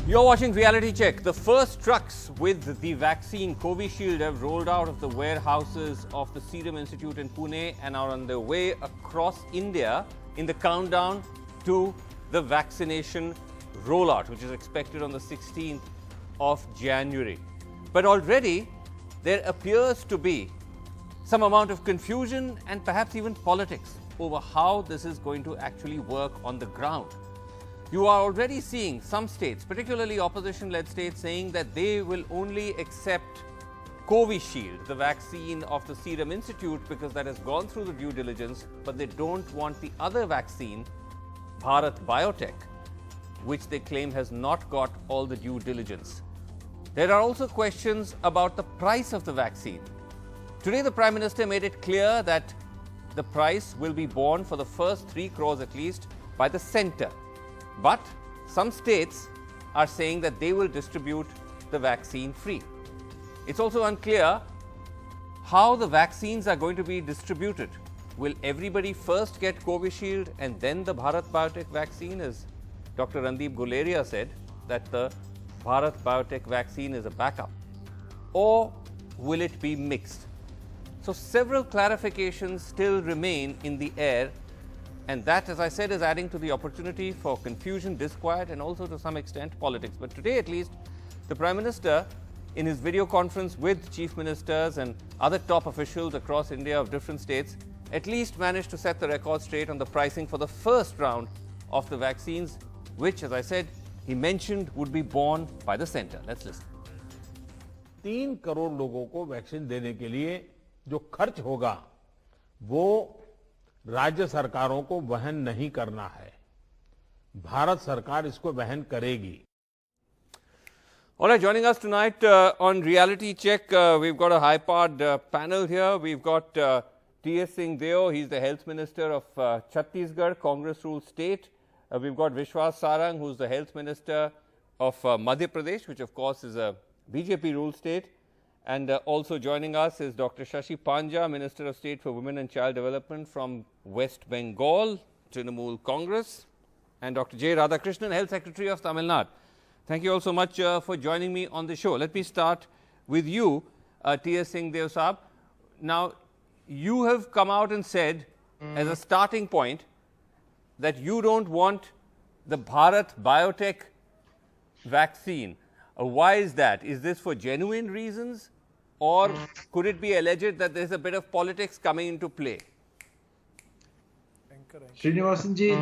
You're watching Reality Check. The first trucks with the vaccine Covishield have rolled out of the warehouses of the Serum Institute in Pune and are on their way across India in the countdown to the vaccination rollout, which is expected on the 16th of January. But already there appears to be some amount of confusion and perhaps even politics over how this is going to actually work on the ground. You are already seeing some states, particularly opposition-led states, saying that they will only accept Covishield, the vaccine of the Serum Institute, because that has gone through the due diligence, but they don't want the other vaccine, Bharat Biotech, which they claim has not got all the due diligence. There are also questions about the price of the vaccine. Today, the Prime Minister made it clear that the price will be borne for the first 3 crores at least by the centre. But some states are saying that they will distribute the vaccine free. It's also unclear how the vaccines are going to be distributed. Will everybody first get Covishield and then the Bharat Biotech vaccine, as Dr. Randeep Guleria said, that the Bharat Biotech vaccine is a backup? Or will it be mixed? So several clarifications still remain in the air. And that, as I said, is adding to the opportunity for confusion, disquiet, and also to some extent politics. But today, at least, the Prime Minister, in his video conference with chief ministers and other top officials across India of different states, at least managed to set the record straight on the pricing for the first round of the vaccines, which, as I said, he mentioned would be borne by the centre. Let's listen. 3 crore लोगों को vaccine देने के लिए जो खर्च होगा वो राज्य सरकारों को वहन नहीं करना है। भारत सरकार इसको वहन करेगी। All right, joining us tonight on Reality Check, we've got a high-powered panel here. We've got T.S. Singh Deo, he's the Health Minister of Chhattisgarh, Congress-ruled state. We've got Vishwas Sarang, who's the Health Minister of Madhya Pradesh, which of course is a BJP-ruled state. And also joining us is Dr. Shashi Panja, Minister of State for Women and Child Development from West Bengal, Trinamool Congress, and Dr. J. Radhakrishnan, Health Secretary of Tamil Nadu. Thank you all so much for joining me on the show. Let me start with you, T.S. Singh Deo Saab. Now, you have come out and said, as a starting point, that you don't want the Bharat Biotech vaccine. Why is that? Is this for genuine reasons? Or could it be alleged that there's a bit of politics coming into play? Srinivasan ji,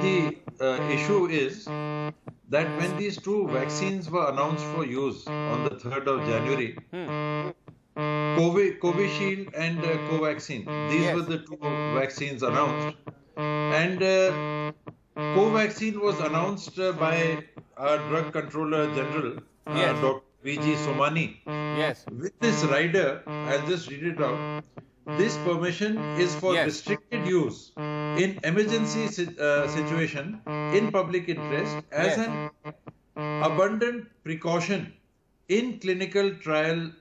the issue is that when these 2 vaccines were announced for use on the 3rd of January, Covishield and Covaxin, these were the 2 vaccines announced. And Covaxin was announced by our Drug Controller General, Dr. V.G. Somani. Yes. With this rider, I'll just read it out. This permission is for restricted use in emergency situation in public interest as an abundant precaution in clinical trial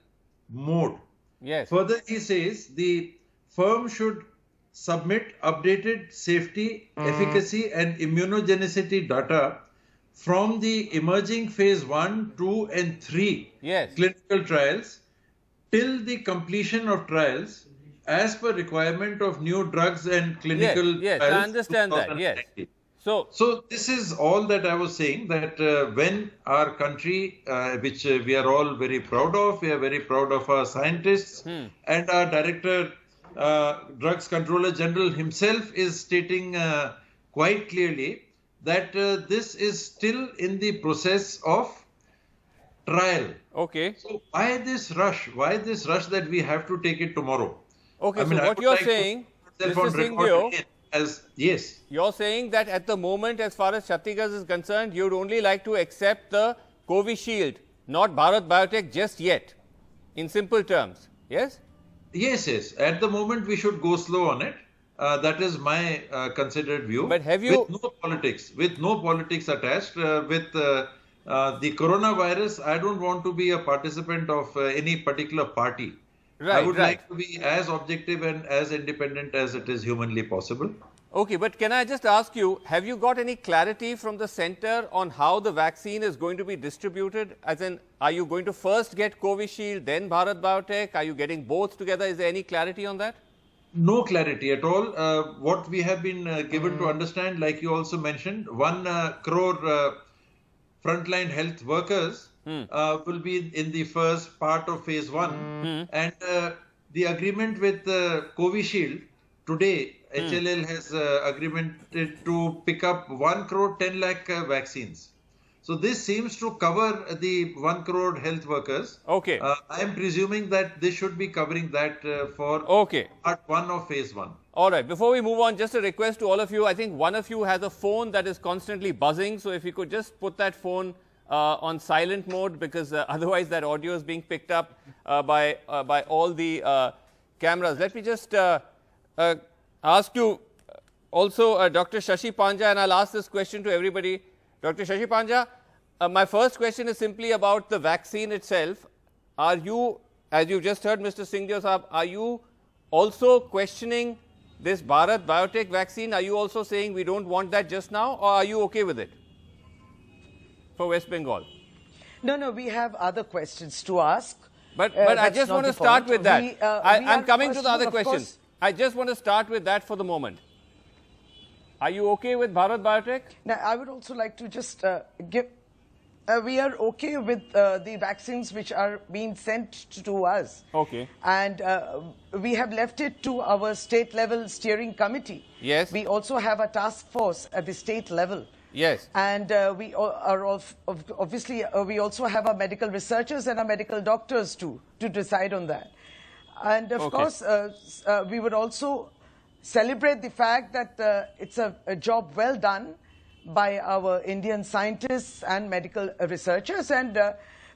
mode. Yes. Further, he says the firm should submit updated safety, efficacy and immunogenicity data from the emerging phase 1, 2 and 3 clinical trials till the completion of trials as per requirement of new drugs and clinical trials. I understand that. Yes. So this is all that I was saying, that when our country, which we are all very proud of, we are very proud of our scientists and our Director, Drugs Controller General himself is stating quite clearly that this is still in the process of trial. Okay. So why this rush? Why this rush that we have to take it tomorrow? Okay, so what you're saying, Mr. Singh Deo, yes. You're saying that at the moment, as far as Chhattisgarh is concerned, you'd only like to accept the Covishield, not Bharat Biotech just yet, in simple terms. Yes? Yes. At the moment, we should go slow on it. That is my considered view. But have you... With no politics attached, with the coronavirus, I don't want to be a participant of any particular party. I would like to be as objective and as independent as it is humanly possible. Okay, but can I just ask you, have you got any clarity from the center on how the vaccine is going to be distributed? As in, are you going to first get Covishield, then Bharat Biotech? Are you getting both together? Is there any clarity on that? No clarity at all. What we have been given to understand, like you also mentioned, 1 crore frontline health workers will be in the first part of phase 1. And the agreement with Covishield, today HLL has agreement to pick up 1 crore 10 lakh vaccines. So this seems to cover the 1 crore health workers. Okay. I am presuming that this should be covering that for part 1 of phase 1. All right. Before we move on, just a request to all of you. I think one of you has a phone that is constantly buzzing. So if you could just put that phone on silent mode, because otherwise that audio is being picked up by all the cameras. Let me just ask you also, Dr. Shashi Panja, and I'll ask this question to everybody. Dr. Shashi Panja, my first question is simply about the vaccine itself. Are you, as you've just heard Mr. Singhdev Sahab, are you also questioning this Bharat Biotech vaccine? Are you also saying we don't want that just now, or are you okay with it for West Bengal? No, we have other questions to ask. But I just want to start with that. I'm coming to the other questions. I just want to start with that for the moment. Are you okay with Bharat Biotech? Now, I would also like to just give... we are okay with the vaccines which are being sent to us. Okay. And we have left it to our state-level steering committee. Yes. We also have a task force at the state level. Yes. And we are obviously, we also have our medical researchers and our medical doctors to decide on that. And of course, we would also celebrate the fact that it's a job well done by our Indian scientists and medical researchers, and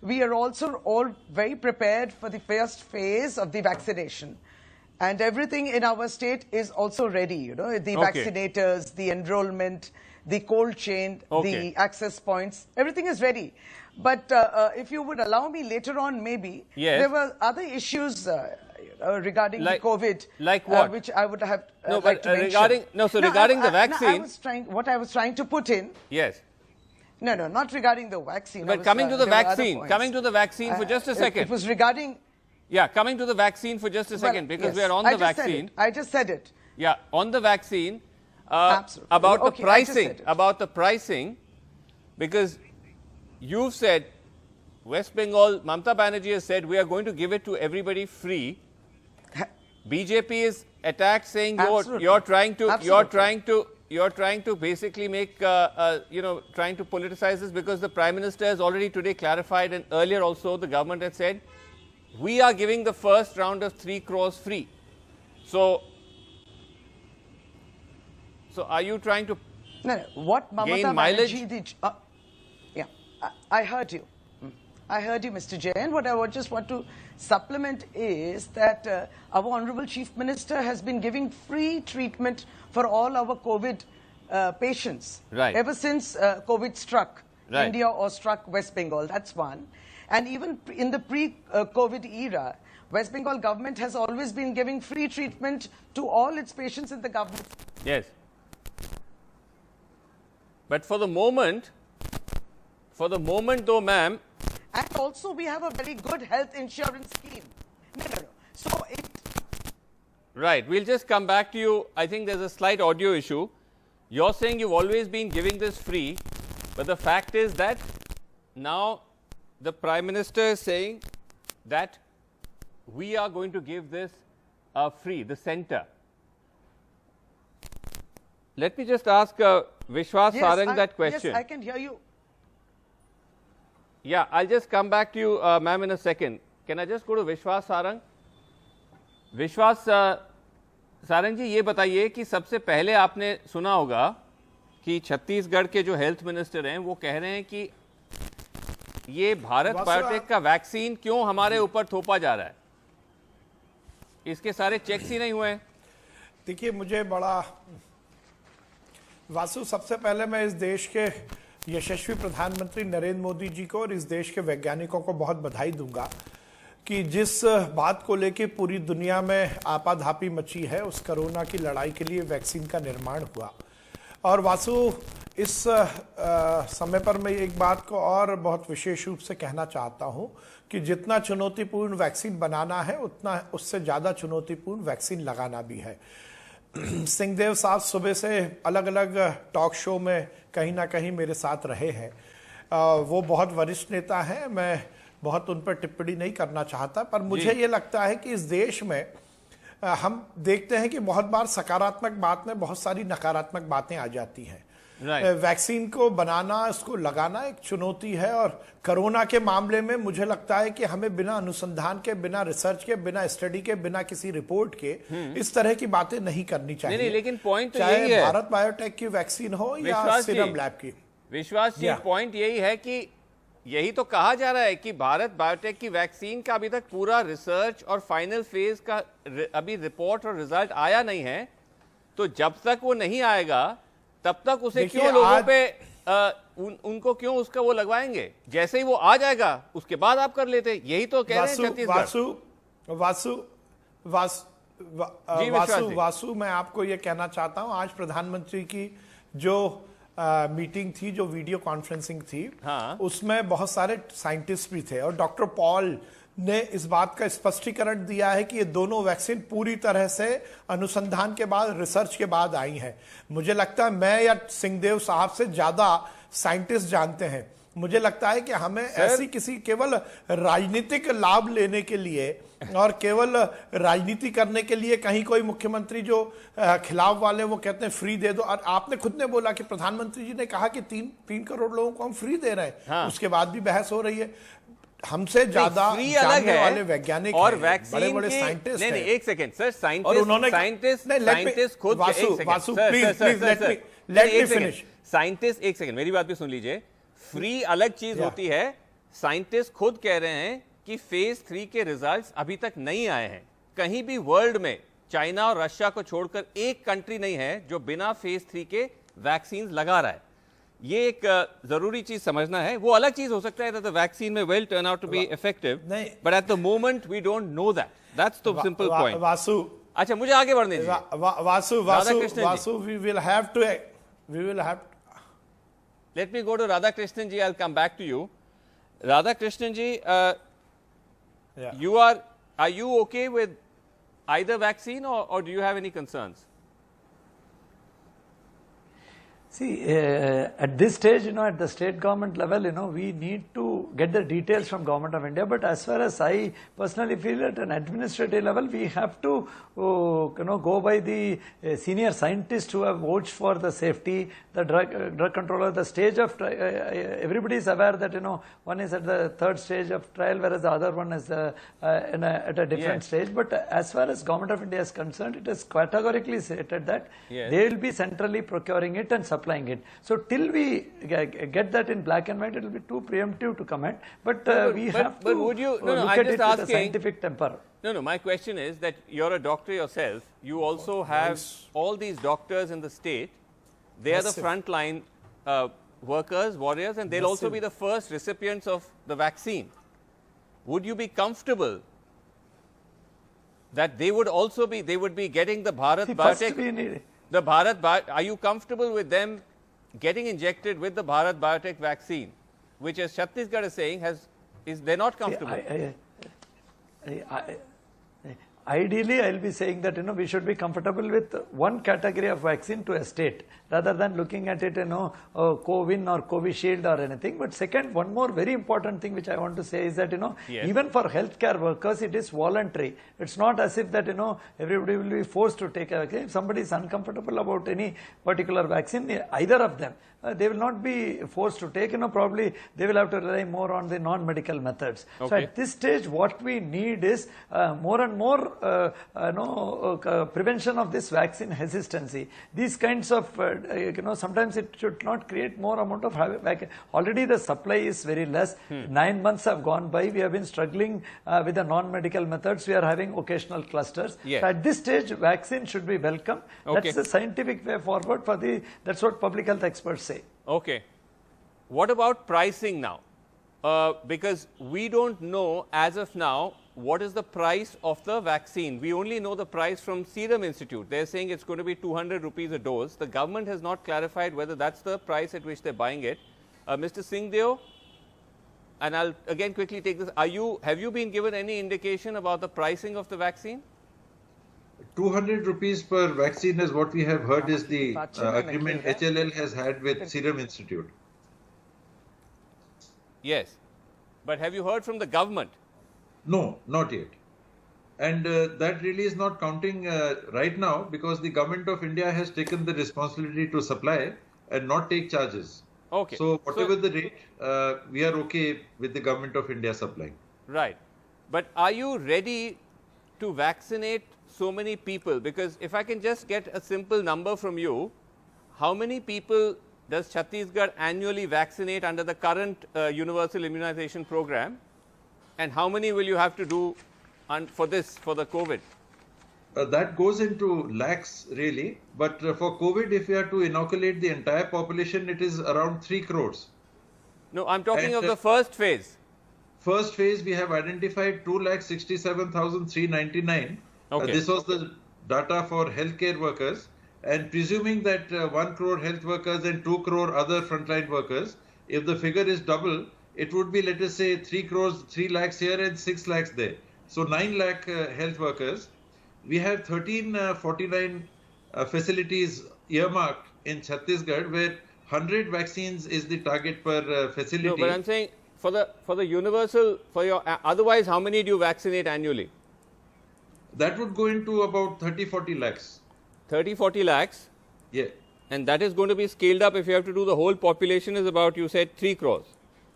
we are also all very prepared for the first phase of the vaccination. And everything in our state is also ready, you know, the vaccinators, the enrollment, the cold chain, the access points, everything is ready. But if you would allow me later on, maybe, there were other issues regarding the COVID, like what? Which I would have no, like to regarding mention. regarding the vaccine. What I was trying to put in. Yes. No, not regarding the vaccine. But coming to the vaccine, for just a second. It was regarding. Yeah, coming to the vaccine for just a second, because we are on the vaccine. I just said it. Yeah, on the vaccine. Absolutely. About the pricing, because you've said, West Bengal, Mamata Banerjee has said, we are going to give it to everybody free. BJP is attacked, saying you're trying to basically make trying to politicize this, because the Prime Minister has already today clarified, and earlier also the government had said we are giving the first round of 3 crores free. So are you trying to what Mamata Banerjee did? Yeah, I heard you. I heard you, Mr. Jain. What I would just want to supplement is that our Honorable Chief Minister has been giving free treatment for all our COVID patients ever since COVID struck India or struck West Bengal. That's one. And even in the pre-COVID era, West Bengal government has always been giving free treatment to all its patients in the government. Yes. But for the moment though, ma'am. And also we have a very good health insurance scheme. No. So Right. We'll just come back to you. I think there's a slight audio issue. You're saying you've always been giving this free, but the fact is that now the Prime Minister is saying that we are going to give this free, the center. Let me just ask Vishwas Sarang that question. Yes, I can hear you. Yeah, I'll just come back to you, ma'am, in a second. Can I just go to Vishwas Sarang? Vishwas Sarang जी, ये बताइए कि सबसे पहले आपने सुना होगा कि छत्तीसगढ़ के जो हेल्थ मिनिस्टर हैं वो कह रहे हैं कि ये भारत बायोटेक का वैक्सीन क्यों हमारे ऊपर थोपा जा रहा है, इसके सारे चेक्स ही नहीं हुए हैं। देखिए, मुझे बड़ा वासु, सबसे पहले मैं इस देश के यशस्वी प्रधानमंत्री नरेंद्र मोदी जी को और इस देश के वैज्ञानिकों को बहुत बधाई दूंगा कि जिस बात को लेके पूरी दुनिया में आपाधापी मची है, उस कोरोना की लड़ाई के लिए वैक्सीन का निर्माण हुआ। और वासु, इस समय पर मैं एक बात को और बहुत विशेष रूप से कहना चाहता हूं कि जितना चुनौतीपूर्ण वैक्सीन बनाना है, उतना उससे ज़्यादा चुनौतीपूर्ण वैक्सीन लगाना भी है। सिंहदेव साहब सुबह से अलग अलग टॉक शो में कहीं ना कहीं मेरे साथ रहे हैं। वो बहुत वरिष्ठ नेता हैं, मैं बहुत उन पर टिप्पणी नहीं करना चाहता, पर मुझे ये लगता है कि इस देश में हम देखते हैं कि बहुत बार सकारात्मक बात में बहुत सारी नकारात्मक बातें आ जाती हैं। वैक्सीन को बनाना, इसको लगाना एक चुनौती है, और कोरोना के मामले में मुझे लगता है कि हमें बिना अनुसंधान के, बिना रिसर्च के, बिना स्टडी के, बिना किसी रिपोर्ट के इस तरह की बातें नहीं करनी चाहिए। नहीं, लेकिन पॉइंट तो चाहे यही है, भारत बायोटेक की वैक्सीन हो या सीरम लैब की। विश्वास जी, पॉइंट यही है कि यही तो कहा जा रहा है कि भारत बायोटेक की वैक्सीन का अभी तक पूरा रिसर्च और फाइनल फेज का अभी रिपोर्ट और रिजल्ट आया नहीं है। तो जब तक वो नहीं आएगा तब तक उसे क्यों लोगों पे उनको क्यों उसका वो लगवाएंगे? जैसे ही वो आ जाएगा उसके बाद आप कर लेते। यही तो कह रहे हैं छत्तीसगढ़। वासु, मैं आपको ये कहना चाहता हूं, आज प्रधानमंत्री की जो मीटिंग थी, जो वीडियो कॉन्फ्रेंसिंग थी, उसमें बहुत सारे साइंटिस्ट भी थे, और डॉक्टर पॉल ने इस बात का स्पष्टीकरण दिया है कि ये दोनों वैक्सीन पूरी तरह से अनुसंधान के बाद, रिसर्च के बाद आई हैं। मुझे लगता है मैं या सिंहदेव साहब से ज्यादा साइंटिस्ट जानते हैं। मुझे लगता है कि हमें ऐसी किसी केवल राजनीतिक लाभ लेने के लिए और केवल राजनीति करने के लिए कहीं कोई मुख्यमंत्री जो खिलाफ वाले वो कहते हैं फ्री दे दो, और आपने खुद ने बोला कि प्रधानमंत्री जी ने कहा कि 3 करोड़ लोगों को हम फ्री दे रहे हैं। उसके बाद भी बहस हो रही है। हमसे ज्यादा जानने वाले वैज्ञानिक और बड़े बड़े साइंटिस्ट हैं। नहीं, एक सेकंड सर, साइंटिस्ट खुद, Vasu please let me finish. Scientist, एक सेकंड मेरी बात भी सुन लीजिए। फ्री अलग चीज होती है। साइंटिस्ट खुद कह रहे हैं कि फेज 3 के रिजल्ट्स अभी तक नहीं आए हैं। कहीं भी वर्ल्ड में चाइना और रशिया को छोड़कर एक कंट्री नहीं है जो बिना फेज 3 के वैक्सीन लगा रहा है। ये एक जरूरी चीज समझना है। वो अलग चीज हो सकता है that the vaccine may well turn out to be effective, but at the moment we don't know that. That's the simple point. Vasu, अच्छा, मुझे आगे बढ़ने दीजिए। Vasu, we will have to. Let me go to Radhakrishnan ji. I'll come back to you. Radhakrishnan ji, are you okay with either vaccine, or do you have any concerns? See, at this stage, at the state government level, we need to get the details from Government of India. But as far as I personally feel, at an administrative level, we have to, go by the senior scientists who have vouched for the safety, the drug controller, the stage of everybody is aware that, one is at the 3rd stage of trial, whereas the other one is at a different stage. But as far as Government of India is concerned, it is categorically stated that they will be centrally procuring it and supplying it. So till we get that in black and white, it will be too preemptive to comment. But we have to would you, look at it with a scientific temper. No, my question is that you're a doctor yourself. You also have all these doctors in the state. They are the frontline workers, warriors, and they'll also be the first recipients of the vaccine. Would you be comfortable that they would also be, getting the Bharat Biotech? Are you comfortable with them getting injected with the Bharat Biotech vaccine, which, as Chhattisgarh is saying, they're not comfortable? Ideally, I'll be saying that, we should be comfortable with one category of vaccine to a state, rather than looking at it, Covin or Covishield or anything. But second, one more very important thing which I want to say is that, even for healthcare workers, it is voluntary. It's not as if that, everybody will be forced to take a vaccine. If somebody is uncomfortable about any particular vaccine, either of them, they will not be forced to take, probably they will have to rely more on the non-medical methods. So at this stage, what we need is more and more prevention of this vaccine hesitancy. These kinds of, sometimes it should not create more amount of vaccine. Already the supply is very less. 9 months have gone by. We have been struggling with the non-medical methods. We are having occasional clusters. So at this stage, vaccine should be welcome. That's the scientific way forward for that's what public health experts say. Okay. What about pricing now? Because we don't know as of now what is the price of the vaccine? We only know the price from Serum Institute. They're saying it's going to be 200 rupees a dose. The government has not clarified whether that's the price at which they're buying it. Mr. Singhdeo, and I'll again quickly take this. Have you been given any indication about the pricing of the vaccine? 200 rupees per vaccine is what we have heard is the agreement HLL has had with Serum Institute. Yes. But have you heard from the government? No, not yet. And that really is not counting right now because the government of India has taken the responsibility to supply and not take charges. Okay. So whatever the rate, we are okay with the government of India supplying. Right. But are you ready to vaccinate so many people? Because if I can just get a simple number from you, how many people does Chhattisgarh annually vaccinate under the current universal immunization program? And how many will you have to do for the COVID? That goes into lakhs really. But for COVID, if we are to inoculate the entire population, it is around 3 crores. No, I'm talking of the first phase. First phase, we have identified 2,67,399. Okay. This was the data for healthcare workers. And presuming that 1 crore health workers and 2 crore other frontline workers, if the figure is double, it would be, let us say, 3 crores, 3 lakhs here and 6 lakhs there. So 9 lakh health workers. We have 1349 facilities earmarked in Chhattisgarh where 100 vaccines is the target per facility. No, but I'm saying for the universal, otherwise how many do you vaccinate annually? That would go into about 30-40 lakhs. 30-40 lakhs? Yeah. And that is going to be scaled up if you have to do the whole population is about, you said, 3 crores.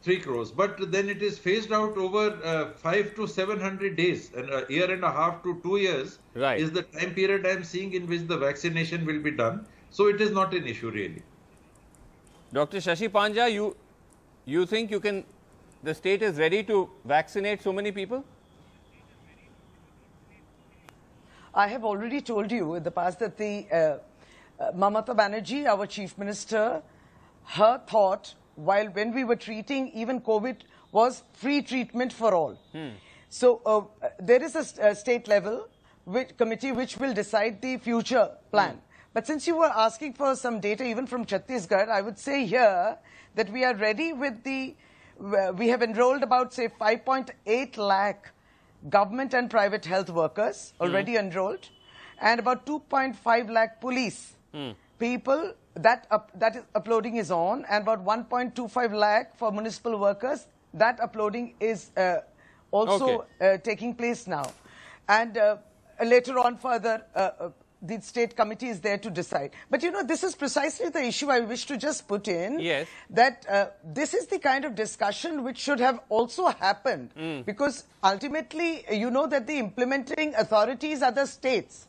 3 crores. But then it is phased out over 5 to 700 days, and a year and a half to 2 years is the time period I am seeing in which the vaccination will be done. So it is not an issue really. Dr. Shashi Panja, you think the state is ready to vaccinate so many people? I have already told you in the past that the Mamata Banerjee, our chief minister, her thought when we were treating even COVID was free treatment for all. So there is a state level committee which will decide the future plan. But since you were asking for some data even from Chhattisgarh, I would say here that we are ready with we have enrolled about say 5.8 lakh government and private health workers already enrolled, and about 2.5 lakh police people that uploading is on, and about 1.25 lakh for municipal workers. That uploading is also taking place now, and later on further the state committee is there to decide. But you know, this is precisely the issue I wish to just put in. Yes. That this is the kind of discussion which should have also happened, because ultimately, you know that the implementing authorities are the states.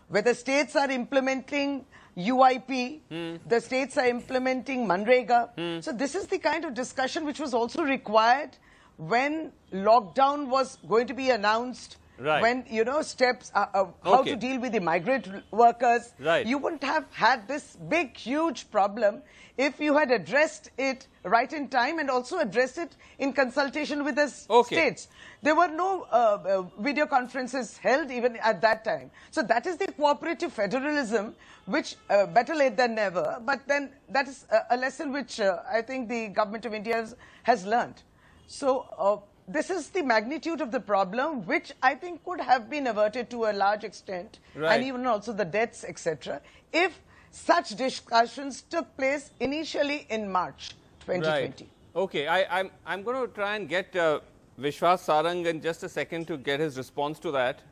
Whether states are implementing UIP, the states are implementing Manrega. So this is the kind of discussion which was also required when lockdown was going to be announced. When, you know, steps, how to deal with the migrant workers. You wouldn't have had this big, huge problem if you had addressed it right in time and also addressed it in consultation with the states. There were no video conferences held even at that time. So that is the cooperative federalism, which better late than never. But then that is a lesson which I think the government of India has learned. So this is the magnitude of the problem, which I think could have been averted to a large extent, and even also the deaths, etc., if such discussions took place initially in March 2020. Okay, I'm going to try and get Vishwas Sarang in just a second to get his response to that.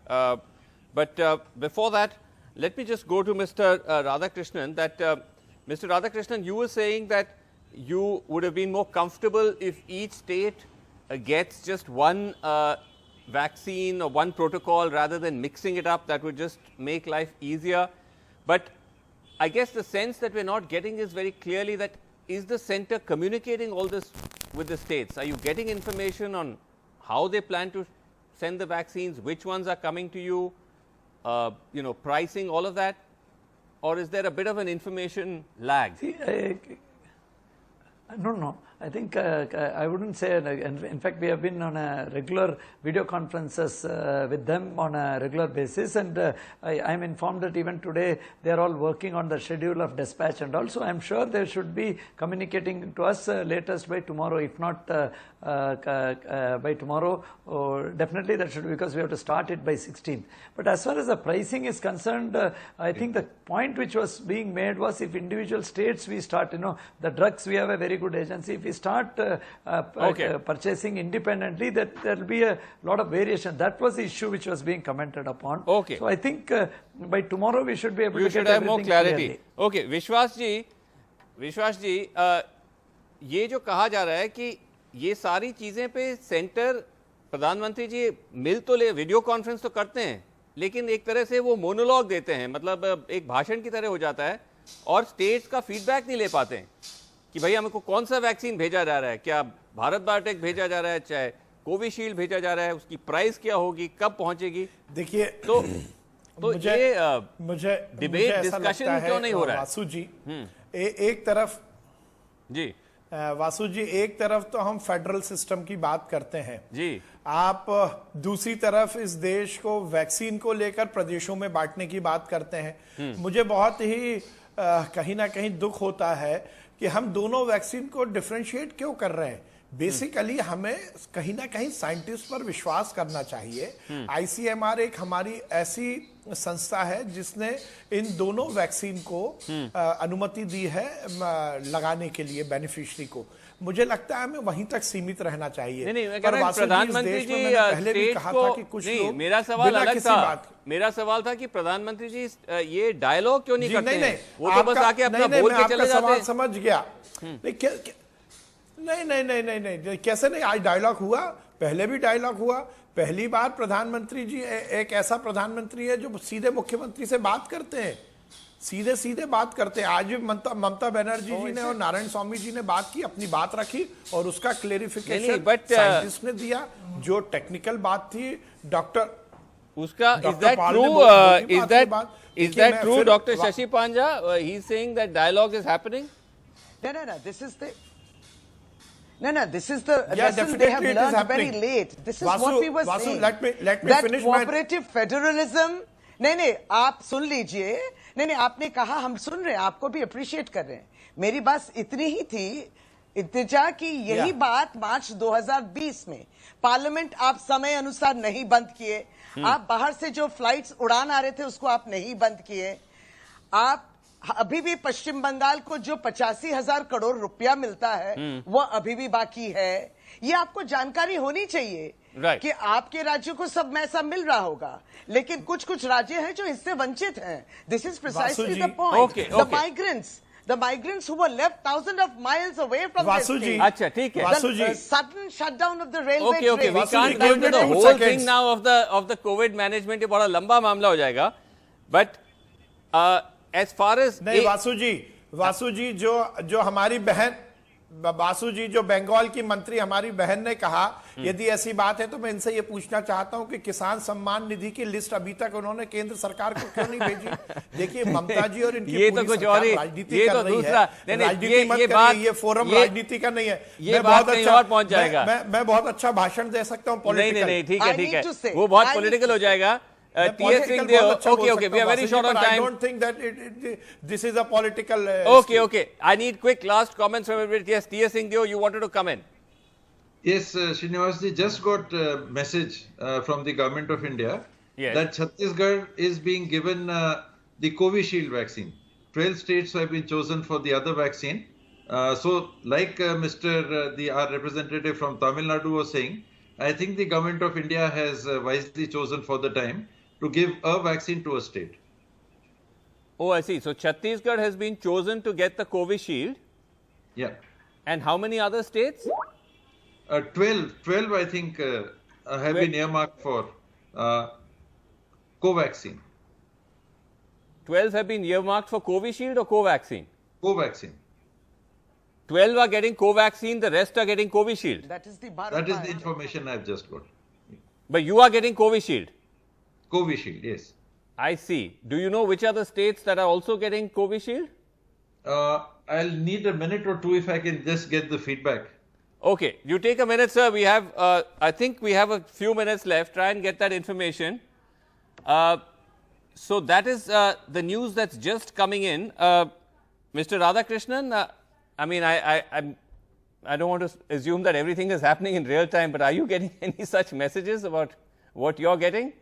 But before that, let me just go to Mr. Radhakrishnan. Mr. Radhakrishnan, you were saying that you would have been more comfortable if each state gets just one vaccine or one protocol rather than mixing it up. That would just make life easier. But I guess the sense that we're not getting is very clearly that is the center communicating all this with the states? Are you getting information on how they plan to send the vaccines, which ones are coming to you, you know, pricing, all of that? Or is there a bit of an information lag? See, no. I think I wouldn't say, in fact, we have been on a regular video conferences with them on a regular basis, and I am informed that even today they are all working on the schedule of dispatch, and also I am sure they should be communicating to us latest by tomorrow, if not by tomorrow, or definitely that should, because we have to start it by 16th. But as far as the pricing is concerned, I think the point which was being made was, if individual states we start, the drugs, we have a very good agency. If we start purchasing independently, that there will be a lot of variation. That was the issue which was being commented upon. Okay. So I think by tomorrow we should be able to get have more clarity. Clearly. Okay, विश्वास जी, ये जो कहा जा रहा है कि ये सारी चीजें पे सेंटर, प्रधानमंत्री जी मिल तो ले, वीडियो कॉन्फ्रेंस तो करते हैं, लेकिन एक तरह से वो मोनोलॉग देते हैं, मतलब एक भाषण की तरह हो जाता है, और स्टेट्स का फीडबैक नहीं ले पाते हैं कि भाई हमको कौन सा वैक्सीन भेजा जा रहा है, क्या भारत बायोटेक भेजा जा रहा है, चाहे कोविशील्ड भेजा जा रहा है, उसकी प्राइस क्या होगी, कब पहुंचेगी। देखिए तो मुझे डिबेट डिस्कशन क्यों नहीं हो रहा है? वासु जी एक तरफ जी, वासु जी एक तरफ तो हम फेडरल सिस्टम की बात करते हैं जी, आप दूसरी तरफ इस देश को वैक्सीन को लेकर प्रदेशों में बांटने की बात करते हैं। मुझे बहुत ही कहीं ना कहीं दुख होता है कि हम दोनों वैक्सीन को डिफरेंशिएट क्यों कर रहे हैं। बेसिकली हमें कहीं ना कहीं साइंटिस्ट पर विश्वास करना चाहिए। आईसीएमआर एक हमारी ऐसी संस्था है जिसने इन दोनों वैक्सीन को अनुमति दी है लगाने के लिए बेनिफिशियरी को। मुझे लगता है हमें वहीं तक सीमित रहना चाहिए। नहीं, प्रधानमंत्री जी पहले भी कहा था कि कुछ लोग, मेरा सवाल अलग था। मेरा सवाल था कि प्रधानमंत्री जी ये डायलॉग क्यों नहीं करते हैं? वो तो बस आके अपना बोल के चले जाते हैं। समझ गया। नहीं, कैसे नहीं? आज डायलॉग हुआ, पहले भी डायलॉग हुआ। पहली बार प्रधानमंत्री जी एक ऐसा प्रधानमंत्री है जो सीधे मुख्यमंत्री से बात करते हैं, सीधे बात करते हैं। आज भी ममता बनर्जी जी ने और नारायण स्वामी जी ने बात की, अपनी बात रखी और उसका क्लेरिफिकेशन साइंटिस्ट ने दिया। जो टेक्निकल बात थी डॉक्टर उसका, is that true Dr. Shashi Panja? He's saying that dialogue is happening? No, this is the lesson they have learned very late. This is what we were saying. Let me that finish cooperative federalism. नहीं, आप सुन लीजिए। नहीं, आपने कहा, हम सुन रहे हैं, आपको भी अप्रिशिएट कर रहे हैं। मेरी बात इतनी ही थी, इत्तेजा की यही बात मार्च 2020 में पार्लियामेंट आप समय अनुसार नहीं बंद किए, आप बाहर से जो फ्लाइट्स उड़ान आ रहे थे उसको आप नहीं बंद किए, आप अभी भी पश्चिम बंगाल को जो 85,000 करोड़ रुपया मिलता है वो अभी भी बाकी है। ये आपको जानकारी होनी चाहिए कि आपके राज्यों को सब में ऐसा मिल रहा होगा, लेकिन कुछ राज्य हैं जो इससे वंचित हैं। This is precisely the point. The migrants who were left thousands of miles away from their state. अच्छा, ठीक है। The sudden shutdown of the railway. Okay. We can't go into the whole thing now of the COVID management. ये बड़ा लंबा मामला हो जाएगा। But as far as नहीं, वासु जी जो हमारी बहन, वासु जी जो बंगाल की मंत्री हमारी बहन ने कहा, यदि ऐसी बात है तो मैं इनसे ये पूछना चाहता हूं कि किसान सम्मान निधि की लिस्ट अभी तक उन्होंने केंद्र सरकार को क्यों नहीं भेजी? देखिए ममता जी और इनकी ये तो कुछ और ही, राजनीति कर रही है। राजनीति मत करिए, ये फोरम राजनीति का नहीं है। ये बात कहीं और पहुंच जाएगा। मैं बहुत अच्छा भाषण दे सकता हूँ पॉलिटिकल। नहीं, ठीक है, वो बहुत पॉलिटिकल हो जाएगा। TS Singh Deo, okay, we are very short on time. I don't think that this is a political. Okay. I need quick last comments from everybody. Yes, TS Singh Deo, you wanted to come in. Yes, Srinivasji, just got a message from the government of India that Chhattisgarh is being given the Covishield vaccine. 12 states have been chosen for the other vaccine. So, like our representative from Tamil Nadu was saying, I think the government of India has wisely chosen for the time to give a vaccine to a state. Oh, I see. So, Chhattisgarh has been chosen to get the Covishield. Yeah. And how many other states? 12, I think, have been earmarked for Covaxin. 12 have been earmarked for Covishield or Covaxin? Covaxin. 12 are getting Covaxin, the rest are getting Covishield. That is the information I've just got. But you are getting Covishield? Covishield, yes. I see. Do you know which are the states that are also getting Covishield? I'll need a minute or two if I can just get the feedback. Okay, you take a minute, sir. We have, I think we have a few minutes left. Try and get that information. So that is the news that's just coming in. Mr. Radhakrishnan, I mean, I don't want to assume that everything is happening in real time, but are you getting any such messages about what you're getting?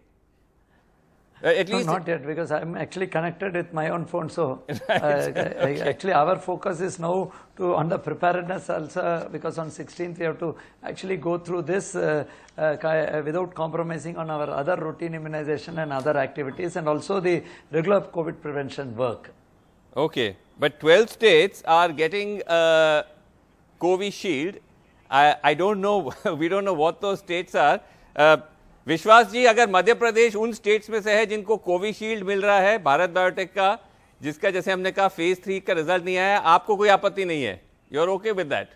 At least no, not yet, because I'm actually connected with my own phone. So actually our focus is now on the preparedness also, because on 16th we have to actually go through this without compromising on our other routine immunization and other activities, and also the regular COVID prevention work. Okay, but 12 states are getting Covishield. I don't know, we don't know what those states are. विश्वास जी, अगर मध्य प्रदेश उन states में से है जिनको Covishield मिल रहा है Bharat biotech का, जिसका जैसे हमने कहा फेज 3 का रिजल्ट नहीं आया, आपको कोई आपत्ति नहीं है? You are okay with that?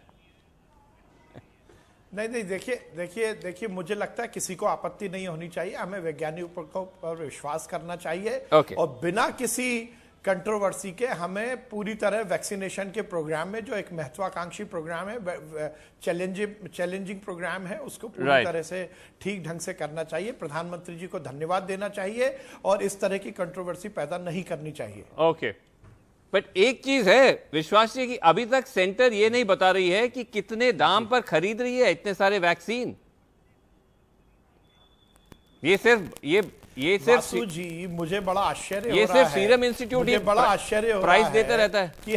नहीं, देखिए मुझे लगता है किसी को आपत्ति नहीं होनी चाहिए। हमें वैज्ञानिकों पर विश्वास करना चाहिए और बिना किसी कंट्रोवर्सी के हमें पूरी तरह वैक्सीनेशन के प्रोग्राम में, जो एक महत्वाकांक्षी प्रोग्राम है, चैलेंजिंग प्रोग्राम है, उसको पूरी तरह से ठीक ढंग से करना चाहिए। प्रधानमंत्री जी को धन्यवाद देना चाहिए और इस तरह की कंट्रोवर्सी पैदा नहीं करनी चाहिए। ओके, बट एक चीज है विश्वास जी की अभी तक सेंटर ये नहीं बता रही है कि कितने दाम पर खरीद रही है इतने सारे वैक्सीन। ये सिर्फ वासु जी, मुझे बड़ा आश्चर्य हो रहा है, ये सिर्फ सीरम इंस्टीट्यूट ही बड़ा आश्चर्य हो रहा है प्राइस देता रहता है कि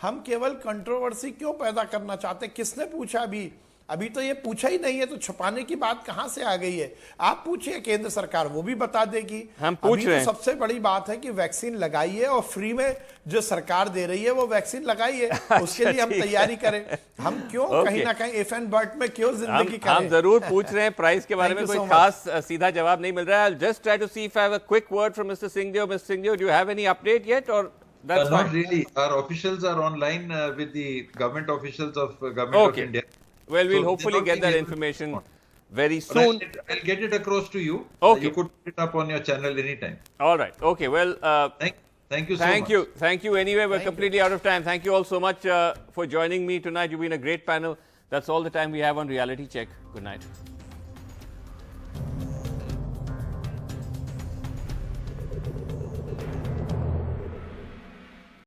हम केवल कंट्रोवर्सी क्यों पैदा करना चाहते? किसने पूछा? अभी तो ये पूछा ही नहीं है, तो छुपाने की बात कहां से आ गई है? आप पूछिए केंद्र सरकार, वो भी बता देगी। हम पूछ रहे हैं। तो सबसे बड़ी बात है कि वैक्सीन लगाइए और फ्री में जो सरकार दे रही है वो वैक्सीन लगाइए। उसके लिए हम तैयारी करें। हम क्यों कहीं ना कहीं इफ एंड बट में क्यों जिंदगी करें? हम जरूर पूछ रहे हैं प्राइस के बारे में, कोई खास सीधा जवाब नहीं मिल रहा है। Just try to see if I have a quick word from mister Singhdeo. Mister Singhdeo, do you have any update yet or that's not really? Our officials are online with the government officials of government of India. Well, we'll hopefully get that information very soon. I'll get it across to you. Okay. You could put it up on your channel anytime. All right. Okay. Well, thank you so much. Thank you. Anyway, we're completely out of time. Thank you all so much for joining me tonight. You've been a great panel. That's all the time we have on Reality Check. Good night.